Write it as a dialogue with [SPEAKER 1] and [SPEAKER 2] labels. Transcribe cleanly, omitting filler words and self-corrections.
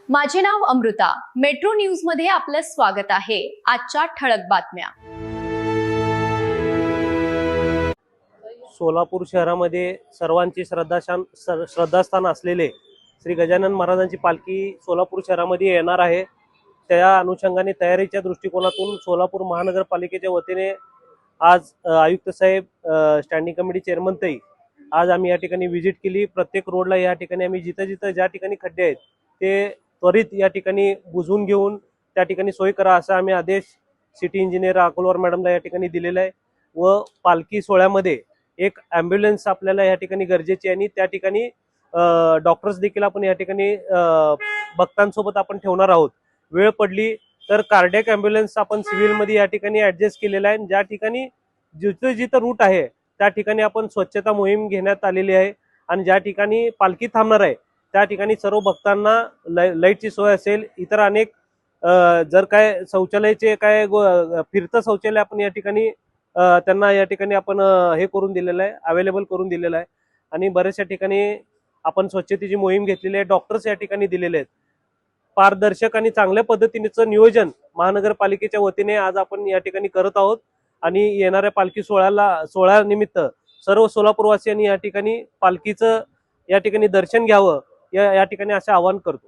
[SPEAKER 1] माझे नाव Amruta. Metro news मध्ये आपलं स्वागत आहे। आजच्या ठळक बातम्या।
[SPEAKER 2] सोलापूर शहरामध्ये सर्वांची श्रद्धास्थान असलेले श्री गजानन महाराजांची पालखी सोलापूर शहरामध्ये येणार आहे। त्या अनुषंगाने तयारीच्या दृष्टिकोनातून सोलापूर महानगरपालिकेच्या वतीने आज आयुक्त साहेब, स्टँडिंग कमिटी चेअरमन ताई, आज आम्ही या ठिकाणी व्हिजिट केली। प्रत्येक रोडला या ठिकाणी आम्ही जिथं ज्या ठिकाणी खड्डे आहेत ते त्वरित या ठिकाणी बुजवून घेऊन त्या ठिकाणी सोय करा असा आम्ही आदेश सिटी इंजिनियर अकोलवार मॅडमला या ठिकाणी दिलेला आहे। व पालखी सोहळ्यामध्ये एक ॲम्ब्युलन्स आपल्याला या ठिकाणी गरजेची आहे आणि त्या ठिकाणी डॉक्टर्स देखील आपण या ठिकाणी भक्तांसोबत आपण ठेवणार आहोत। वेळ पडली तर कार्डियक ॲम्ब्युलन्स आपण सिव्हिलमध्ये या ठिकाणी ॲडजस्ट केलेला आहे। ज्या ठिकाणी जिथं रूट आहे त्या ठिकाणी आपण स्वच्छता मोहीम घेण्यात आलेली आहे आणि ज्या ठिकाणी पालखी थांबणार आहे त्या ठिकाणी सर्व भक्तांना लाईटची सोय असेल, इतर अनेक जर काय शौचालयाचे काय फिरतं शौचालय आपण या ठिकाणी त्यांना या ठिकाणी आपण हे करून दिलेलं आहे, अवेलेबल करून दिलेलं आहे आणि बऱ्याचशा ठिकाणी आपण स्वच्छतेची मोहीम घेतलेली आहे। डॉक्टर्स या ठिकाणी दिलेले आहेत। पारदर्शक आणि चांगल्या पद्धतीनेचं नियोजन महानगरपालिकेच्या वतीने आज आपण या ठिकाणी करत आहोत आणि येणाऱ्या पालखी सोहळ्यानिमित्त सर्व सोलापूरवासियांनी या ठिकाणी पालखीचं या ठिकाणी दर्शन घ्यावं या ठिकाणी असं आवाहन करतो।